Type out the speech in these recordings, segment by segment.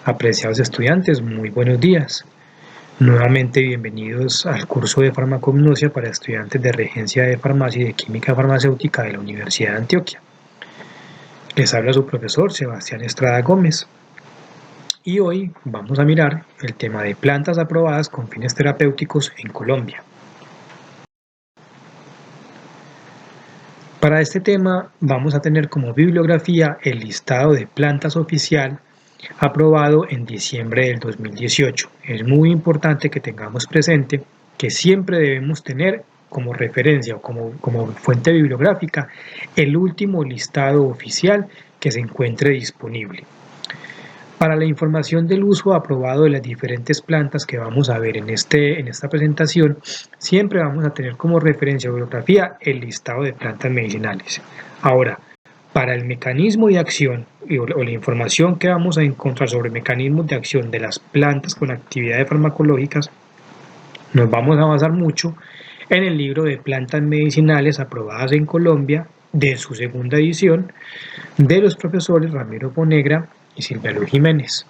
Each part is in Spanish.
Apreciados estudiantes, muy buenos días. Nuevamente bienvenidos al curso de farmacognosia para estudiantes de Regencia de Farmacia y de Química Farmacéutica de la Universidad de Antioquia. Les habla su profesor Sebastián Estrada Gómez. Y hoy vamos a mirar el tema de plantas aprobadas con fines terapéuticos en Colombia. Para este tema vamos a tener como bibliografía el listado de plantas oficial aprobado en diciembre del 2018. Es muy importante que tengamos presente que siempre debemos tener como referencia o como fuente bibliográfica el último listado oficial que se encuentre disponible. Para la información del uso aprobado de las diferentes plantas que vamos a ver en esta presentación, siempre vamos a tener como referencia o bibliografía el listado de plantas medicinales. Ahora, para el mecanismo de acción o la información que vamos a encontrar sobre mecanismos de acción de las plantas con actividades farmacológicas, nos vamos a basar mucho en el libro de plantas medicinales aprobadas en Colombia, de su segunda edición, de los profesores Ramiro Ponegra y Silvia Luz Jiménez.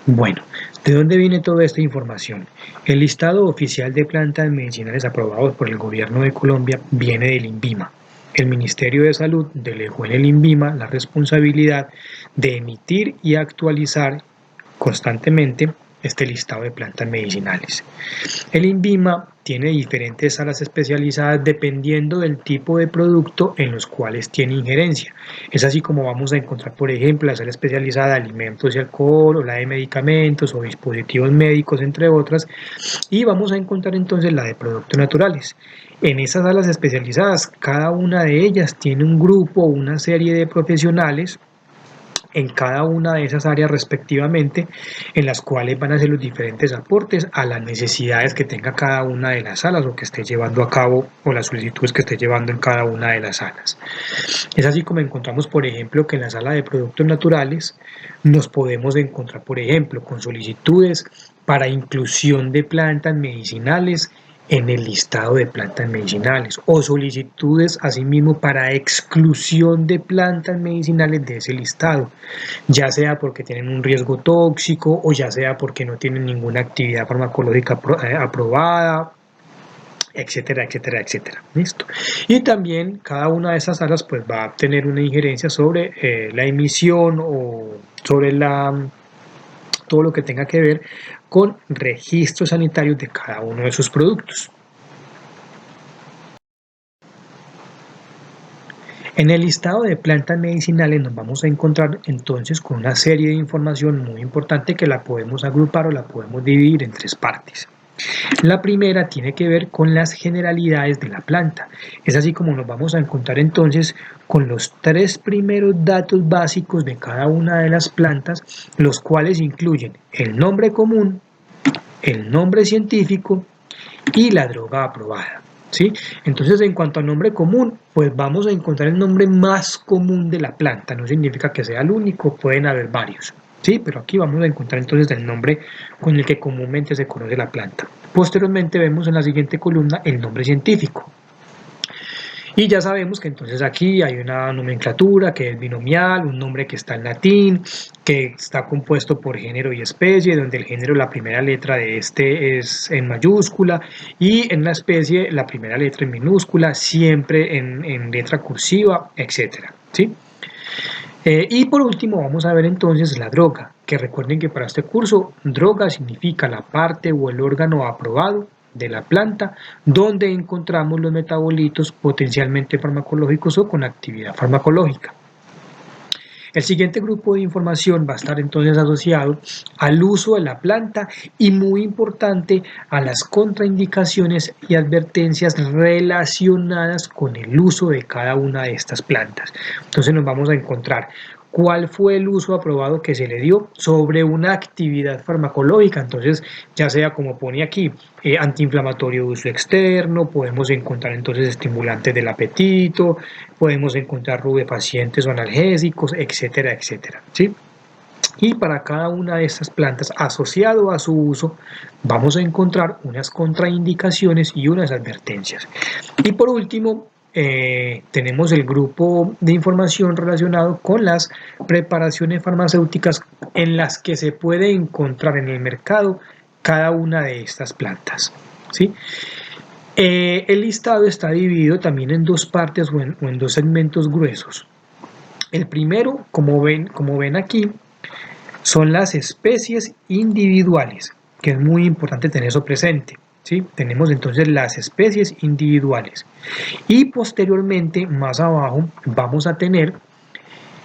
Bueno, ¿de dónde viene toda esta información? El listado oficial de plantas medicinales aprobados por el Gobierno de Colombia viene del INVIMA. El Ministerio de Salud delegó en el INVIMA la responsabilidad de emitir y actualizar constantemente este listado de plantas medicinales. El INVIMA tiene diferentes salas especializadas dependiendo del tipo de producto en los cuales tiene injerencia. Es así como vamos a encontrar, por ejemplo, la sala especializada de alimentos y alcohol, o la de medicamentos o dispositivos médicos, entre otras, y vamos a encontrar entonces la de productos naturales. En esas salas especializadas, cada una de ellas tiene un grupo o una serie de profesionales en cada una de esas áreas respectivamente, en las cuales van a hacer los diferentes aportes a las necesidades que tenga cada una de las salas o que esté llevando a cabo, o las solicitudes que esté llevando en cada una de las salas. Es así como encontramos, por ejemplo, que en la sala de productos naturales nos podemos encontrar, por ejemplo, con solicitudes para inclusión de plantas medicinales en el listado de plantas medicinales, o solicitudes asimismo para exclusión de plantas medicinales de ese listado, ya sea porque tienen un riesgo tóxico o ya sea porque no tienen ninguna actividad farmacológica aprobada, etcétera, etcétera, etcétera. ¿Listo? Y también cada una de esas salas pues va a tener una injerencia sobre la emisión o sobre todo lo que tenga que ver con registros sanitarios de cada uno de sus productos. En el listado de plantas medicinales nos vamos a encontrar entonces con una serie de información muy importante que la podemos agrupar o la podemos dividir en tres partes. La primera tiene que ver con las generalidades de la planta. Es así como nos vamos a encontrar entonces con los tres primeros datos básicos de cada una de las plantas, los cuales incluyen el nombre común, el nombre científico y la droga aprobada. ¿Sí? Entonces, en cuanto al nombre común, pues vamos a encontrar el nombre más común de la planta. No significa que sea el único, pueden haber varios. ¿Sí? Pero aquí vamos a encontrar entonces el nombre con el que comúnmente se conoce la planta. Posteriormente vemos en la siguiente columna el nombre científico. Y ya sabemos que entonces aquí hay una nomenclatura que es binomial, un nombre que está en latín, que está compuesto por género y especie, donde el género, la primera letra de este es en mayúscula, y en la especie la primera letra en minúscula, siempre en letra cursiva, etcétera, ¿sí? Y por último vamos a ver entonces la droga, que recuerden que para este curso droga significa la parte o el órgano aprobado de la planta donde encontramos los metabolitos potencialmente farmacológicos o con actividad farmacológica. El siguiente grupo de información va a estar entonces asociado al uso de la planta y, muy importante, a las contraindicaciones y advertencias relacionadas con el uso de cada una de estas plantas. Entonces nos vamos a encontrar cuál fue el uso aprobado que se le dio sobre una actividad farmacológica. Entonces, ya sea como pone aquí, antiinflamatorio de uso externo, podemos encontrar entonces estimulantes del apetito, podemos encontrar rubefacientes o analgésicos, etcétera, etcétera, ¿sí? Y para cada una de estas plantas, asociado a su uso, vamos a encontrar unas contraindicaciones y unas advertencias. Y por último, tenemos el grupo de información relacionado con las preparaciones farmacéuticas en las que se puede encontrar en el mercado cada una de estas plantas, ¿sí? El listado está dividido también en dos partes o en dos segmentos gruesos. El primero, como ven aquí, son las especies individuales, que es muy importante tener eso presente, ¿sí? Tenemos entonces las especies individuales y posteriormente, más abajo, vamos a tener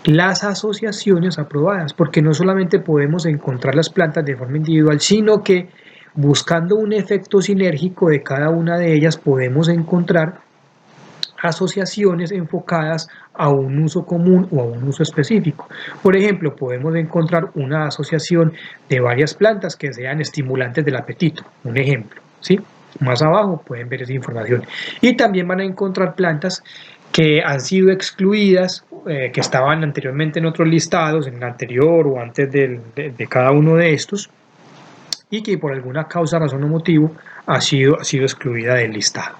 las asociaciones aprobadas, porque no solamente podemos encontrar las plantas de forma individual, sino que buscando un efecto sinérgico de cada una de ellas podemos encontrar asociaciones enfocadas a un uso común o a un uso específico. Por ejemplo, podemos encontrar una asociación de varias plantas que sean estimulantes del apetito, un ejemplo, ¿sí? Más abajo pueden ver esa información. Y también van a encontrar plantas que han sido excluidas, que estaban anteriormente en otros listados, en el anterior o antes de cada uno de estos, y que por alguna causa, razón o motivo ha sido excluida del listado.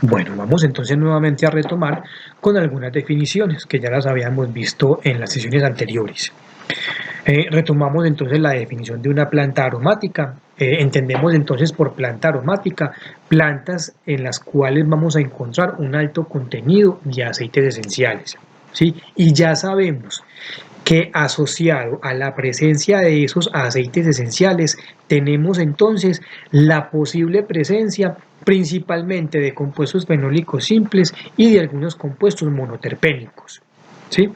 Bueno, vamos entonces nuevamente a retomar con algunas definiciones que ya las habíamos visto en las sesiones anteriores. Retomamos entonces la definición de una planta aromática. Entendemos entonces por planta aromática plantas en las cuales vamos a encontrar un alto contenido de aceites esenciales, ¿sí? Y ya sabemos que asociado a la presencia de esos aceites esenciales tenemos entonces la posible presencia principalmente de compuestos fenólicos simples y de algunos compuestos monoterpénicos, ¿sí?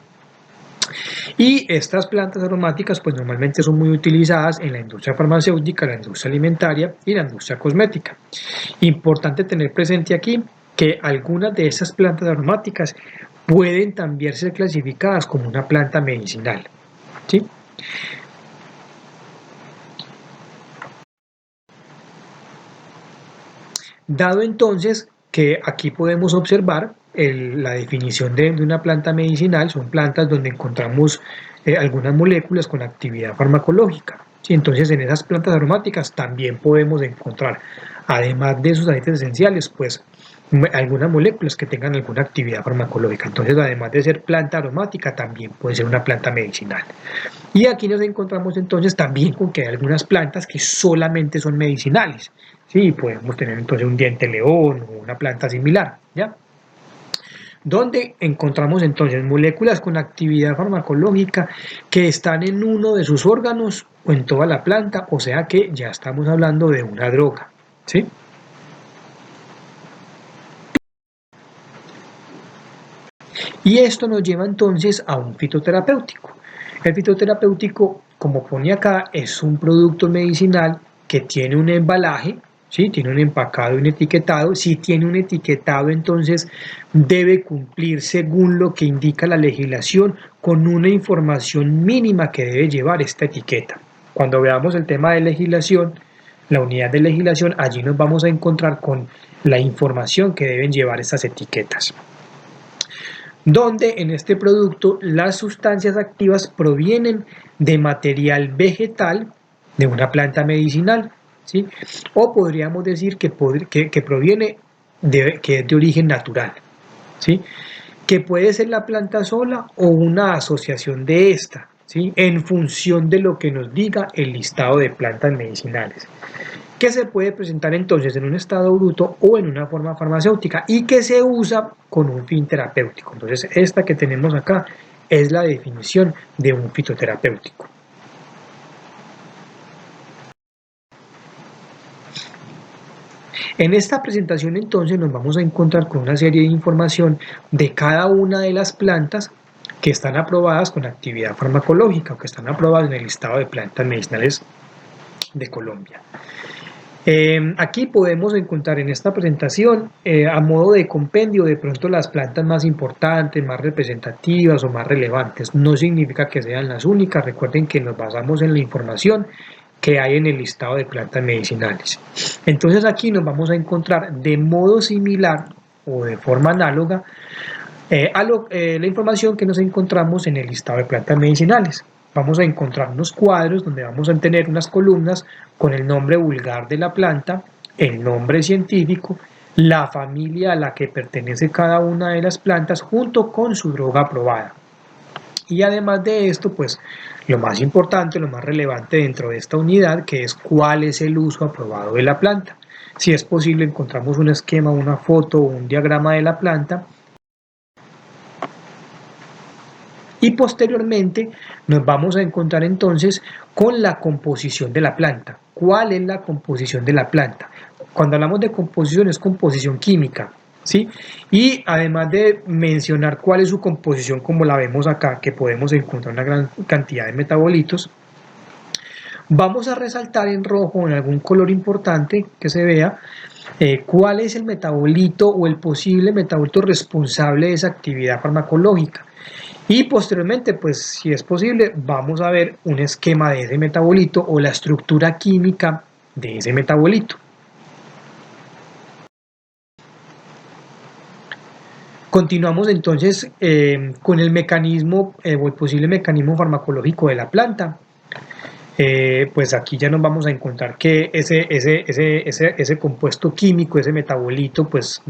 Y estas plantas aromáticas pues normalmente son muy utilizadas en la industria farmacéutica, la industria alimentaria y la industria cosmética. Importante tener presente aquí que algunas de estas plantas aromáticas pueden también ser clasificadas como una planta medicinal, ¿sí? Dado entonces que aquí podemos observar la definición de una planta medicinal, son plantas donde encontramos algunas moléculas con actividad farmacológica. ¿Sí? Entonces en esas plantas aromáticas también podemos encontrar, además de sus aceites esenciales, pues algunas moléculas que tengan alguna actividad farmacológica. Entonces, además de ser planta aromática, también puede ser una planta medicinal. Y aquí nos encontramos entonces también con que hay algunas plantas que solamente son medicinales. Sí, podemos tener entonces un diente león o una planta similar, ¿ya? Donde encontramos entonces moléculas con actividad farmacológica que están en uno de sus órganos o en toda la planta, o sea que ya estamos hablando de una droga, ¿sí? Y esto nos lleva entonces a un fitoterapéutico. El fitoterapéutico, como pone acá, es un producto medicinal que tiene un embalaje, ¿sí? Tiene un empacado y un etiquetado. Si tiene un etiquetado, entonces debe cumplir según lo que indica la legislación con una información mínima que debe llevar esta etiqueta. Cuando veamos el tema de legislación, la unidad de legislación, allí nos vamos a encontrar con la información que deben llevar estas etiquetas, donde en este producto las sustancias activas provienen de material vegetal de una planta medicinal, ¿sí? O podríamos decir que proviene que es de origen natural, ¿sí? Que puede ser la planta sola o una asociación de esta, ¿sí? En función de lo que nos diga el listado de plantas medicinales, que se puede presentar entonces en un estado bruto o en una forma farmacéutica y que se usa con un fin terapéutico. Entonces, esta que tenemos acá es la definición de un fitoterapéutico. En esta presentación entonces nos vamos a encontrar con una serie de información de cada una de las plantas que están aprobadas con actividad farmacológica o que están aprobadas en el listado de plantas medicinales de Colombia. Aquí podemos encontrar en esta presentación, a modo de compendio, de pronto las plantas más importantes, más representativas o más relevantes. No significa que sean las únicas, recuerden que nos basamos en la información que hay en el listado de plantas medicinales. Entonces aquí nos vamos a encontrar de modo similar o de forma análoga la información que nos encontramos en el listado de plantas medicinales. Vamos a encontrar unos cuadros donde vamos a tener unas columnas con el nombre vulgar de la planta, el nombre científico, la familia a la que pertenece cada una de las plantas junto con su droga aprobada. Y además de esto, pues lo más importante, lo más relevante dentro de esta unidad, que es cuál es el uso aprobado de la planta. Si es posible, encontramos un esquema, una foto o un diagrama de la planta. Y posteriormente nos vamos a encontrar entonces con la composición de la planta. ¿Cuál es la composición de la planta? Cuando hablamos de composición es composición química, ¿sí? Y además de mencionar cuál es su composición, como la vemos acá, que podemos encontrar una gran cantidad de metabolitos, vamos a resaltar en rojo, en algún color importante que se vea, cuál es el metabolito o el posible metabolito responsable de esa actividad farmacológica. Y posteriormente, pues si es posible, vamos a ver un esquema de ese metabolito o la estructura química de ese metabolito. Continuamos entonces con el mecanismo o el posible mecanismo farmacológico de la planta. Pues aquí ya nos vamos a encontrar que ese compuesto químico, ese metabolito, pues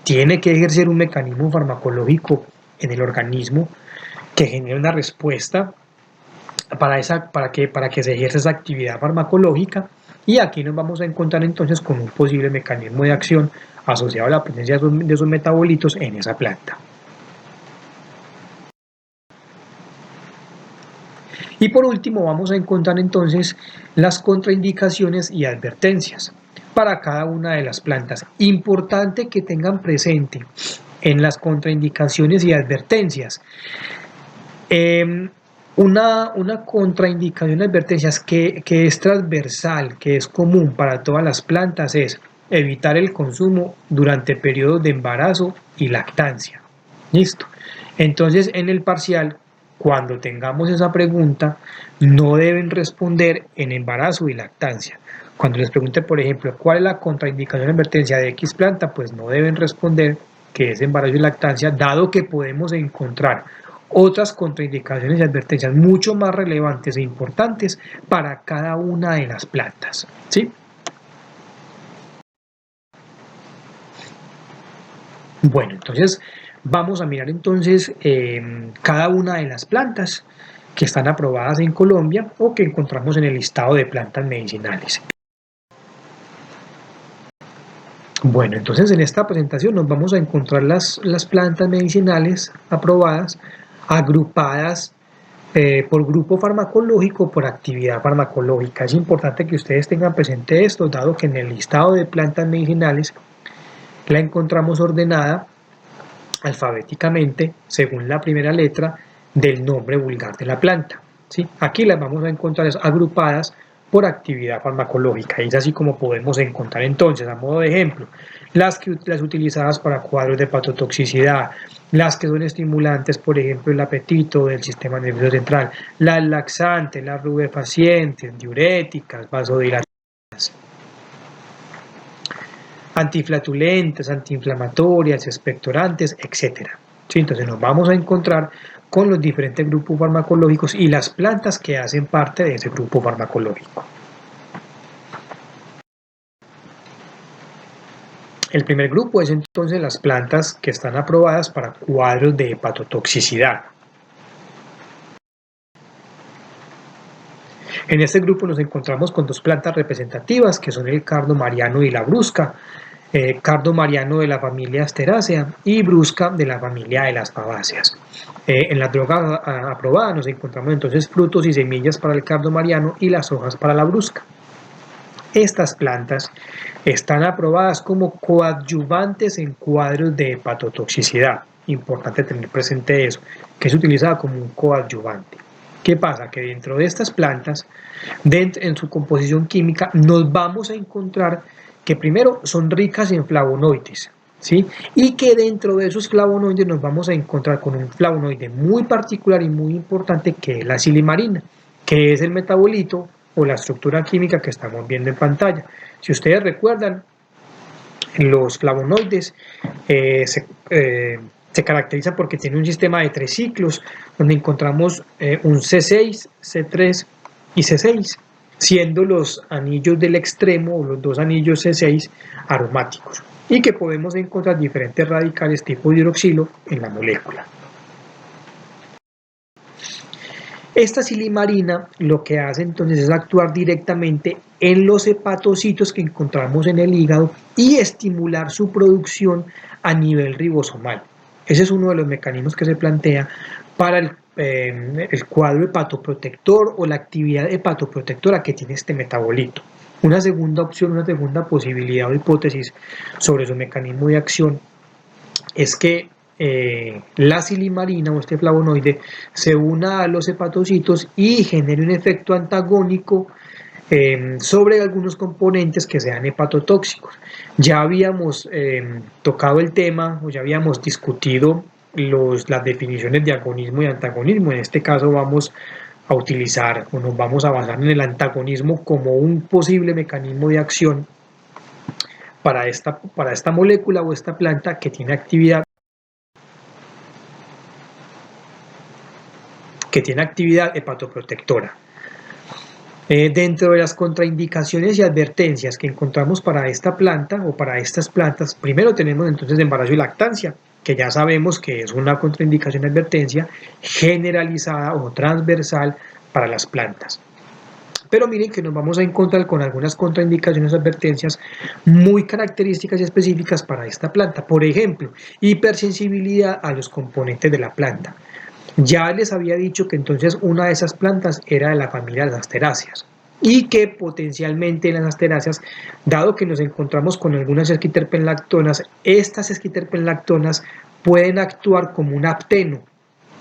tiene que ejercer un mecanismo farmacológico en el organismo que genere una respuesta para que se ejerza esa actividad farmacológica, y aquí nos vamos a encontrar entonces con un posible mecanismo de acción asociado a la presencia de esos metabolitos en esa planta. Y por último vamos a encontrar entonces las contraindicaciones y advertencias para cada una de las plantas. Importante que tengan presente en las contraindicaciones y advertencias. Una contraindicación y advertencias que es transversal, que es común para todas las plantas, es evitar el consumo durante periodos de embarazo y lactancia. ¿Listo? Entonces, en el parcial, cuando tengamos esa pregunta, no deben responder en embarazo y lactancia. Cuando les pregunte, por ejemplo, ¿cuál es la contraindicación y advertencia de X planta? Pues no deben responder que es embarazo y lactancia, dado que podemos encontrar otras contraindicaciones y advertencias mucho más relevantes e importantes para cada una de las plantas, ¿sí? Bueno, entonces vamos a mirar entonces cada una de las plantas que están aprobadas en Colombia o que encontramos en el listado de plantas medicinales. Bueno, entonces en esta presentación nos vamos a encontrar las plantas medicinales aprobadas agrupadas por grupo farmacológico, por actividad farmacológica. Es importante que ustedes tengan presente esto, dado que en el listado de plantas medicinales la encontramos ordenada alfabéticamente según la primera letra del nombre vulgar de la planta, ¿sí? Aquí las vamos a encontrar agrupadas por actividad farmacológica, y es así como podemos encontrar entonces, a modo de ejemplo, las utilizadas para cuadros de hepatotoxicidad, las que son estimulantes, por ejemplo, el apetito del sistema nervioso central, las laxantes, las rubefacientes, diuréticas, vasodilatantes, antiflatulentes, antiinflamatorias, expectorantes, etc. ¿Sí? Entonces nos vamos a encontrar con los diferentes grupos farmacológicos y las plantas que hacen parte de ese grupo farmacológico. El primer grupo es entonces las plantas que están aprobadas para cuadros de hepatotoxicidad. En este grupo nos encontramos con dos plantas representativas que son el cardo mariano y la brusca. Cardo mariano de la familia Asteracea y brusca de la familia de las fabáceas. En la droga aprobada nos encontramos entonces frutos y semillas para el cardo mariano y las hojas para la brusca. Estas plantas están aprobadas como coadyuvantes en cuadros de hepatotoxicidad. Importante tener presente eso, que es utilizada como un coadyuvante. ¿Qué pasa? Que dentro de estas plantas, en su composición química, nos vamos a encontrar que primero son ricas en flavonoides, ¿sí? Y que dentro de esos flavonoides nos vamos a encontrar con un flavonoide muy particular y muy importante, que es la silimarina, que es el metabolito o la estructura química que estamos viendo en pantalla. Si ustedes recuerdan, los flavonoides se caracterizan porque tienen un sistema de 3 ciclos, donde encontramos un C6, C3 y C6. siendo los anillos del extremo o los dos anillos C6 aromáticos, y que podemos encontrar diferentes radicales tipo hidroxilo en la molécula. Esta silimarina lo que hace entonces es actuar directamente en los hepatocitos que encontramos en el hígado y estimular su producción a nivel ribosomal. Ese es uno de los mecanismos que se plantea para el cuadro hepatoprotector o la actividad hepatoprotectora que tiene este metabolito. Una segunda opción, una segunda posibilidad o hipótesis sobre su mecanismo de acción es que la silimarina o este flavonoide se una a los hepatocitos y genere un efecto antagónico sobre algunos componentes que sean hepatotóxicos. Ya habíamos tocado el tema o ya habíamos discutido las definiciones de agonismo y antagonismo. En este caso vamos a utilizar o nos vamos a basar en el antagonismo como un posible mecanismo de acción para esta molécula o esta planta que tiene actividad hepatoprotectora. Dentro de las contraindicaciones y advertencias que encontramos para esta planta o para estas plantas, primero tenemos entonces embarazo y lactancia, que ya sabemos que es una contraindicación y advertencia generalizada o transversal para las plantas. Pero miren que nos vamos a encontrar con algunas contraindicaciones y advertencias muy características y específicas para esta planta. Por ejemplo, hipersensibilidad a los componentes de la planta. Ya les había dicho que entonces una de esas plantas era de la familia de las asteráceas y que potencialmente las asteráceas, dado que nos encontramos con algunas esquiterpenlactonas, estas esquiterpenlactonas pueden actuar como un apteno,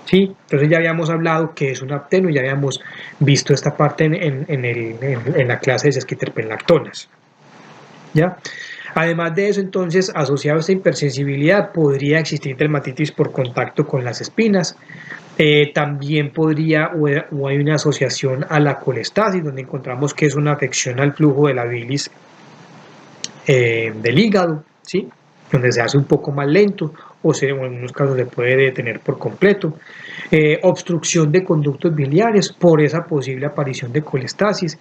¿sí? Entonces ya habíamos hablado que es un apteno, ya habíamos visto esta parte en la clase de esquiterpenlactonas, ¿ya? Además de eso, entonces, asociado a esta hipersensibilidad, podría existir dermatitis por contacto con las espinas. También podría o hay una asociación a la colestasis, donde encontramos que es una afección al flujo de la bilis del hígado, ¿sí? Donde se hace un poco más lento o en algunos casos se puede detener por completo. Obstrucción de conductos biliares por esa posible aparición de colestasis.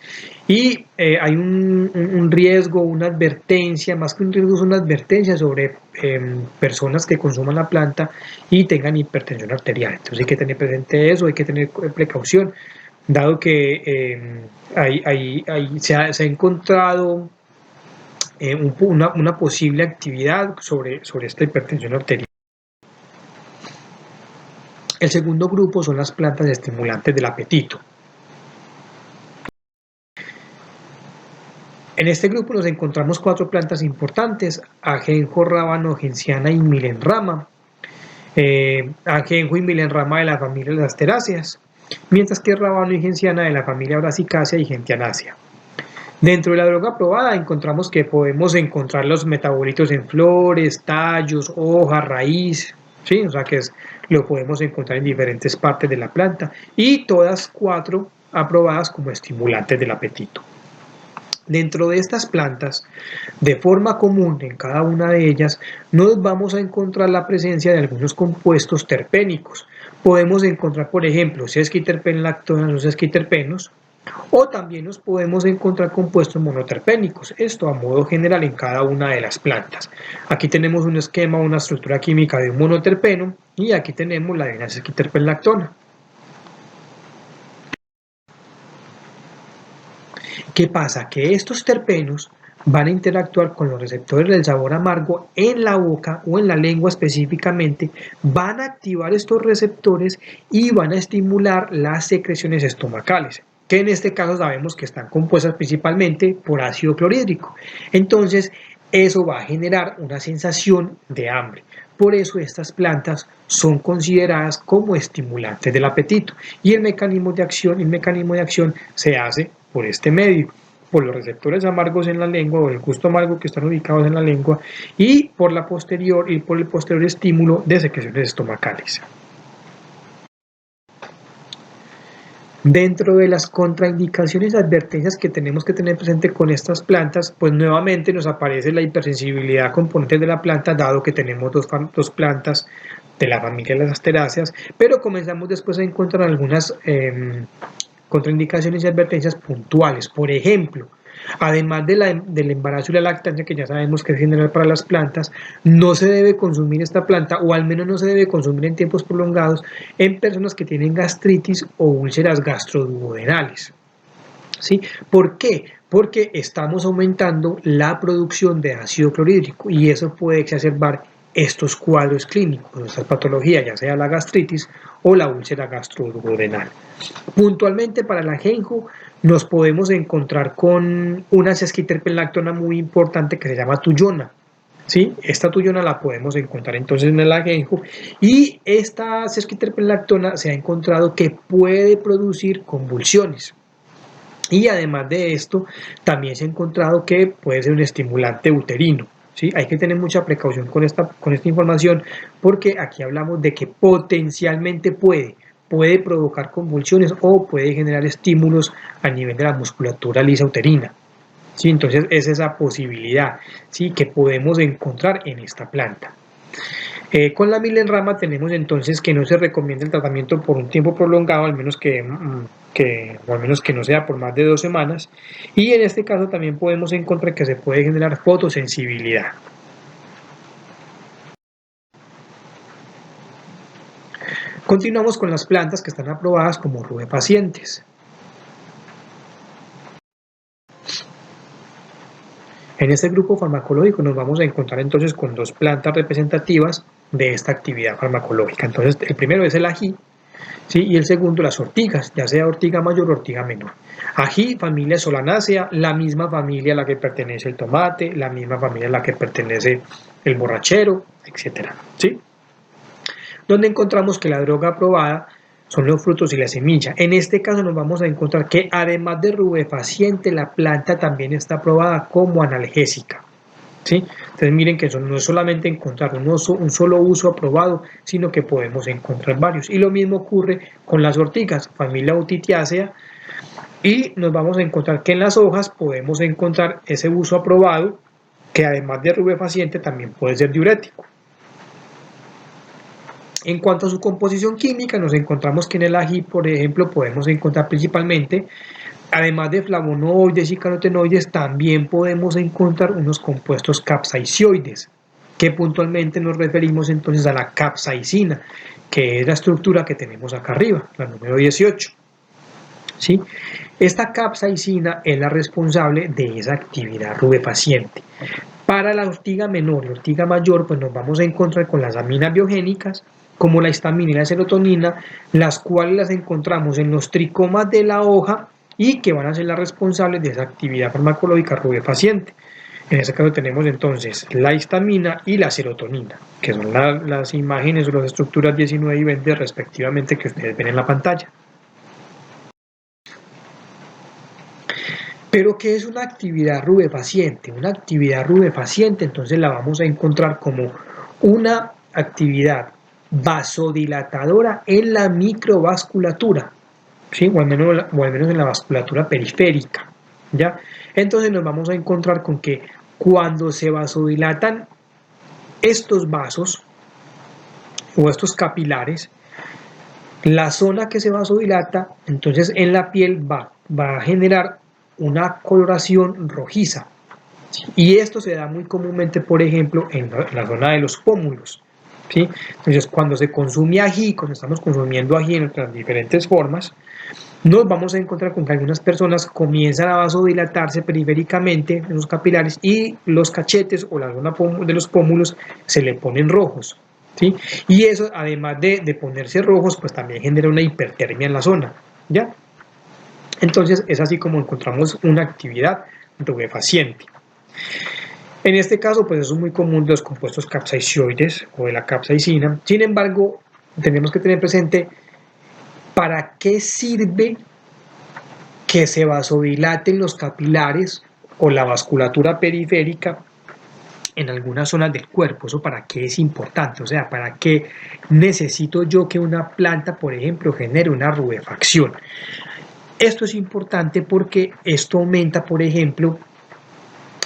Y hay un riesgo, una advertencia, más que un riesgo, es una advertencia sobre personas que consuman la planta y tengan hipertensión arterial. Entonces hay que tener presente eso, hay que tener precaución, dado que se ha encontrado una posible actividad sobre esta hipertensión arterial. El segundo grupo son las plantas estimulantes del apetito. En este grupo nos encontramos 4 plantas importantes: ajenjo, rábano, genciana y milenrama. Ajenjo y milenrama de la familia de las asteráceas, mientras que rábano y genciana de la familia brassicácea y gentianácea. Dentro de la droga probada encontramos que podemos encontrar los metabolitos en flores, tallos, hojas, raíz, ¿sí? O sea que lo podemos encontrar en diferentes partes de la planta y todas 4 aprobadas como estimulantes del apetito. Dentro de estas plantas, de forma común en cada una de ellas, nos vamos a encontrar la presencia de algunos compuestos terpénicos. Podemos encontrar, por ejemplo, sesquiterpenlactonas o sesquiterpenos, o también nos podemos encontrar compuestos monoterpénicos, esto a modo general en cada una de las plantas. Aquí tenemos un esquema, una estructura química de un monoterpeno y aquí tenemos la de una sesquiterpenlactona. ¿Qué pasa? Que estos terpenos van a interactuar con los receptores del sabor amargo en la boca o en la lengua específicamente, van a activar estos receptores y van a estimular las secreciones estomacales, que en este caso sabemos que están compuestas principalmente por ácido clorhídrico. Entonces, eso va a generar una sensación de hambre. Por eso estas plantas son consideradas como estimulantes del apetito y el mecanismo de acción se hace por este medio, por los receptores amargos en la lengua o el gusto amargo que están ubicados en la lengua y por el posterior estímulo de secreciones estomacales. Dentro de las contraindicaciones y advertencias que tenemos que tener presente con estas plantas, pues nuevamente nos aparece la hipersensibilidad a componentes de la planta, dado que tenemos dos plantas de la familia de las asteráceas, pero comenzamos después a encontrar algunas contraindicaciones y advertencias puntuales. Por ejemplo, además del embarazo y la lactancia, que ya sabemos que es general para las plantas, no se debe consumir esta planta, o al menos no se debe consumir en tiempos prolongados, en personas que tienen gastritis o úlceras gastroduodenales. ¿Sí? ¿Por qué? Porque estamos aumentando la producción de ácido clorhídrico y eso puede exacerbar estos cuadros clínicos, estas patologías, ya sea la gastritis o la úlcera gastroduodenal. Puntualmente para el ajenjo nos podemos encontrar con una sesquiterpenlactona muy importante que se llama tuyona. ¿Sí? Esta tuyona la podemos encontrar entonces en el ajenjo, y esta sesquiterpenlactona se ha encontrado que puede producir convulsiones. Y además de esto, también se ha encontrado que puede ser un estimulante uterino. ¿Sí? Hay que tener mucha precaución con esta información, porque aquí hablamos de que potencialmente puede provocar convulsiones o puede generar estímulos a nivel de la musculatura lisa uterina. ¿Sí? Entonces es esa posibilidad, ¿sí?, que podemos encontrar en esta planta. Con la milenrama tenemos entonces que no se recomienda el tratamiento por un tiempo prolongado, al menos que no sea por más de 2 semanas, y en este caso también podemos encontrar que se puede generar fotosensibilidad. Continuamos con las plantas que están aprobadas como rubefacientes. En este grupo farmacológico nos vamos a encontrar entonces con 2 plantas representativas de esta actividad farmacológica. Entonces, el primero es el ají, ¿sí?, y el segundo las ortigas, ya sea ortiga mayor o ortiga menor. Ají, familia Solanaceae, la misma familia a la que pertenece el tomate, la misma familia a la que pertenece el borrachero, etcétera, ¿sí? Donde encontramos que la droga aprobada son los frutos y la semilla. En este caso nos vamos a encontrar que además de rubefaciente, la planta también está aprobada como analgésica. ¿Sí? Entonces miren que eso no es solamente encontrar un solo uso aprobado, sino que podemos encontrar varios. Y lo mismo ocurre con las ortigas, familia Otitiaceae, y nos vamos a encontrar que en las hojas podemos encontrar ese uso aprobado, que además de rubefaciente también puede ser diurético. En cuanto a su composición química, nos encontramos que en el ají, por ejemplo, podemos encontrar principalmente, además de flavonoides y carotenoides, también podemos encontrar unos compuestos capsaicioides, que puntualmente nos referimos entonces a la capsaicina, que es la estructura que tenemos acá arriba, la número 18. ¿Sí? Esta capsaicina es la responsable de esa actividad rubefaciente. Para la ortiga menor y ortiga mayor, pues nos vamos a encontrar con las aminas biogénicas, como la histamina y la serotonina, las cuales las encontramos en los tricomas de la hoja y que van a ser las responsables de esa actividad farmacológica rubefaciente. En este caso tenemos entonces la histamina y la serotonina, que son las imágenes o las estructuras 19 y 20 respectivamente que ustedes ven en la pantalla. Pero ¿qué es una actividad rubefaciente? Una actividad rubefaciente entonces la vamos a encontrar como una actividad vasodilatadora en la microvasculatura, ¿sí? o al menos en la vasculatura periférica, ¿ya? Entonces nos vamos a encontrar con que cuando se vasodilatan estos vasos o estos capilares, la zona que se vasodilata, entonces en la piel va a generar una coloración rojiza. Y esto se da muy comúnmente, por ejemplo, en la zona de los pómulos. ¿Sí? Entonces, cuando se consume ají, cuando estamos consumiendo ají en otras diferentes formas, nos vamos a encontrar con que algunas personas comienzan a vasodilatarse periféricamente en los capilares y los cachetes o la zona de los pómulos se le ponen rojos. ¿Sí? Y eso, además de ponerse rojos, pues también genera una hipertermia en la zona, ¿ya? Entonces es así como encontramos una actividad rubefaciente. En este caso, pues eso es muy común de los compuestos capsaicioides o de la capsaicina. Sin embargo, tenemos que tener presente para qué sirve que se vasodilaten los capilares o la vasculatura periférica en algunas zonas del cuerpo. Eso para qué es importante, o sea, para qué necesito yo que una planta, por ejemplo, genere una rubefacción. Esto es importante porque esto aumenta, por ejemplo,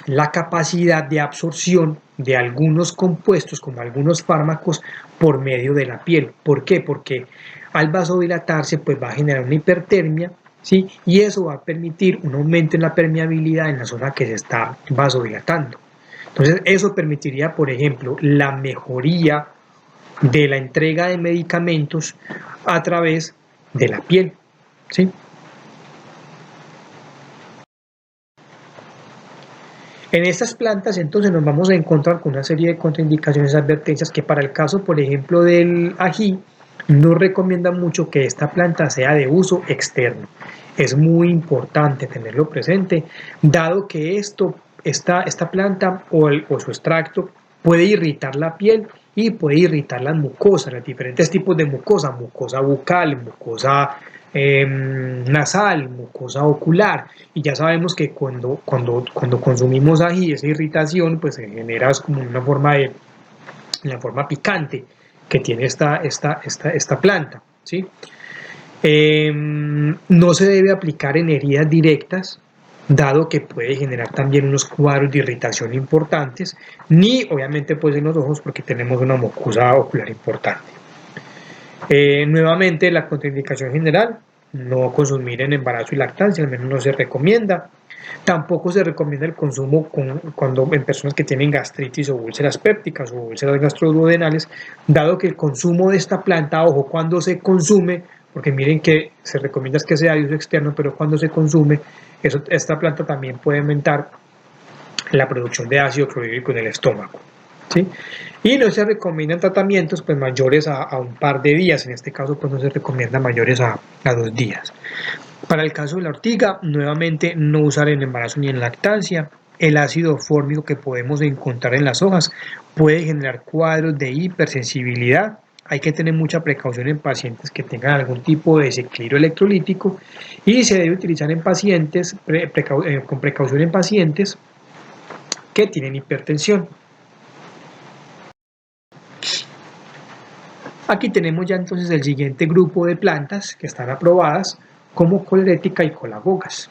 la capacidad de absorción de algunos compuestos, como algunos fármacos, por medio de la piel. ¿Por qué? Porque al vasodilatarse, pues va a generar una hipertermia ¿sí? Y eso va a permitir un aumento en la permeabilidad en la zona que se está vasodilatando. Entonces, eso permitiría, por ejemplo, la mejoría de la entrega de medicamentos a través de la piel, ¿sí? En estas plantas entonces nos vamos a encontrar con una serie de contraindicaciones y advertencias que para el caso, por ejemplo, del ají, no recomienda mucho que esta planta sea de uso externo. Es muy importante tenerlo presente, dado que esta planta o su extracto puede irritar la piel y puede irritar las mucosas, los diferentes tipos de mucosa, mucosa bucal, mucosa nasal, mucosa ocular, y ya sabemos que cuando consumimos ají, esa irritación pues se genera como una forma picante que tiene esta planta, ¿sí? No se debe aplicar en heridas directas, dado que puede generar también unos cuadros de irritación importantes, ni obviamente pues en los ojos porque tenemos una mucosa ocular importante. Nuevamente, la contraindicación general, no consumir en embarazo y lactancia, al menos no se recomienda. Tampoco se recomienda el consumo cuando en personas que tienen gastritis o úlceras pépticas o úlceras gastroduodenales, dado que el consumo de esta planta, ojo, cuando se consume, porque miren que se recomienda que sea de uso externo, pero cuando se consume, esta planta también puede aumentar la producción de ácido clorhídrico en el estómago, ¿sí? Y no se recomiendan tratamientos pues, mayores a un par de días, en este caso pues, no se recomienda mayores a 2 días. Para el caso de la ortiga, nuevamente no usar en embarazo ni en lactancia. El ácido fórmico que podemos encontrar en las hojas puede generar cuadros de hipersensibilidad. Hay que tener mucha precaución en pacientes que tengan algún tipo de desequilibrio electrolítico y se debe utilizar en pacientes, con precaución en pacientes que tienen hipertensión. Aquí tenemos ya entonces el siguiente grupo de plantas que están aprobadas como colerética y colagogas.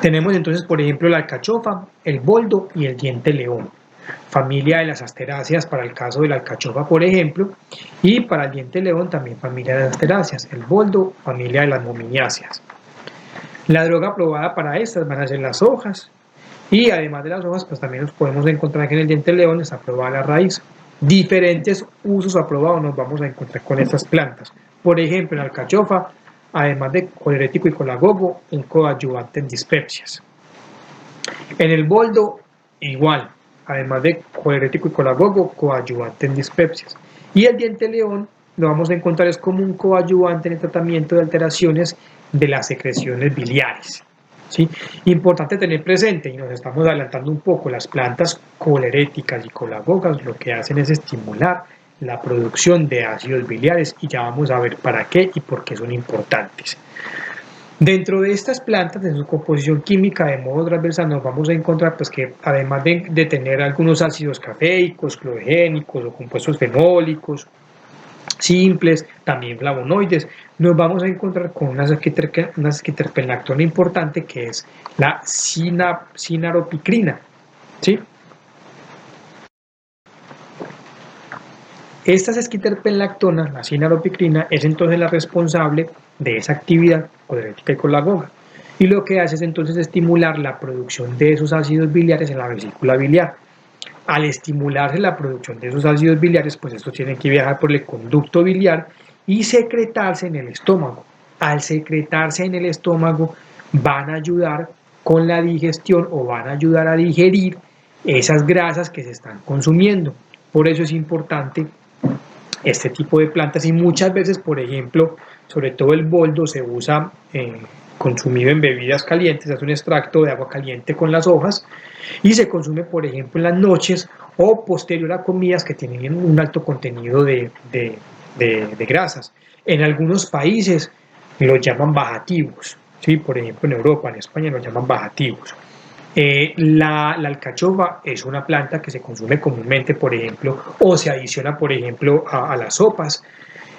Tenemos entonces, por ejemplo, la alcachofa, el boldo y el diente león. Familia de las asteráceas para el caso de la alcachofa, por ejemplo, y para el diente león también familia de las asteráceas. El boldo, familia de las mominiáceas. La droga aprobada para estas van a ser las hojas, y además de las hojas, pues también nos podemos encontrar que en el diente león está aprobada la raíz. Diferentes usos aprobados nos vamos a encontrar con estas plantas. Por ejemplo, en la alcachofa, además de colerético y colagogo, un coadyuvante en dispepsias. En el boldo, igual, además de colerético y colagogo, coadyuvante en dispepsias. Y el diente león lo vamos a encontrar es como un coadyuvante en el tratamiento de alteraciones de las secreciones biliares. ¿Sí? Importante tener presente, y nos estamos adelantando un poco, las plantas coleréticas y colagogas lo que hacen es estimular la producción de ácidos biliares y ya vamos a ver para qué y por qué son importantes. Dentro de estas plantas, en su composición química de modo transversal, nos vamos a encontrar pues, que además de tener algunos ácidos cafeicos, clorogénicos o compuestos fenólicos, simples, también flavonoides, nos vamos a encontrar con una esquiterpenlactona importante que es la sinaropicrina, ¿sí? Esta esquiterpenlactona, la sinaropicrina, es entonces la responsable de esa actividad colerética y colagoga. Y lo que hace es entonces estimular la producción de esos ácidos biliares en la vesícula biliar. Al estimularse la producción de esos ácidos biliares, pues estos tienen que viajar por el conducto biliar y secretarse en el estómago. Al secretarse en el estómago, van a ayudar con la digestión o van a ayudar a digerir esas grasas que se están consumiendo. Por eso es importante este tipo de plantas y muchas veces, por ejemplo, sobre todo el boldo se usa consumido en bebidas calientes, es un extracto de agua caliente con las hojas y se consume, por ejemplo, en las noches o posterior a comidas que tienen un alto contenido de grasas. En algunos países lo llaman bajativos, ¿sí? Por ejemplo, en Europa, en España lo llaman bajativos. La alcachofa es una planta que se consume comúnmente, por ejemplo, o se adiciona, por ejemplo, a las sopas.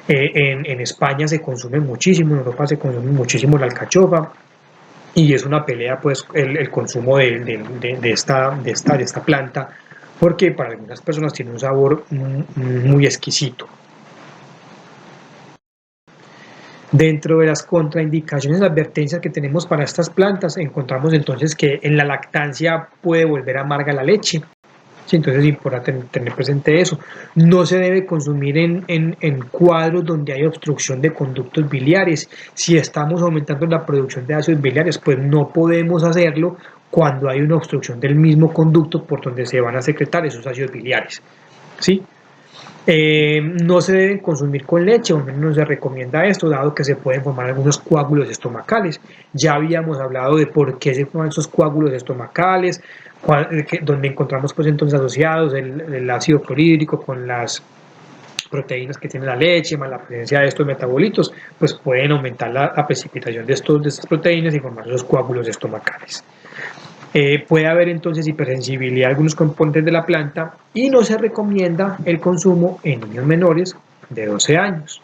En España se consume muchísimo, en Europa se consume muchísimo la alcachofa y es una pelea pues el consumo de esta planta porque para algunas personas tiene un sabor muy exquisito. Dentro de las contraindicaciones, advertencias que tenemos para estas plantas, encontramos entonces que en la lactancia puede volver amarga la leche. Sí, entonces es importante tener presente eso. No se debe consumir en cuadros donde hay obstrucción de conductos biliares. Si estamos aumentando la producción de ácidos biliares, pues no podemos hacerlo cuando hay una obstrucción del mismo conducto por donde se van a secretar esos ácidos biliares. ¿Sí? No se deben consumir con leche, o al menos no se recomienda esto, dado que se pueden formar algunos coágulos estomacales. Ya habíamos hablado de por qué se forman esos coágulos estomacales, donde encontramos pues entonces asociados el ácido clorhídrico con las proteínas que tiene la leche, más la presencia de estos metabolitos, pues pueden aumentar la precipitación de estas proteínas y formar esos coágulos estomacales. Puede haber entonces hipersensibilidad a algunos componentes de la planta y no se recomienda el consumo en niños menores de 12 años.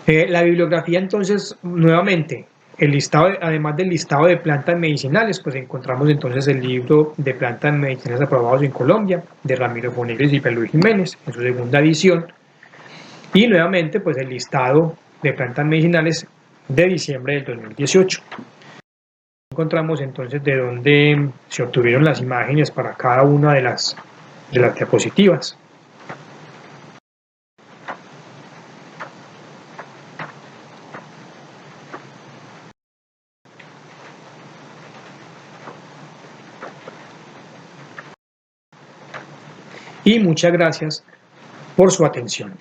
La bibliografía entonces, nuevamente, el listado, además del listado de plantas medicinales, pues encontramos entonces el libro de plantas medicinales aprobados en Colombia, de Ramiro Fonegres y Pelú Jiménez, en su segunda edición, y nuevamente pues el listado de plantas medicinales de diciembre del 2018. Encontramos entonces de dónde se obtuvieron las imágenes para cada una de las diapositivas. Y muchas gracias por su atención.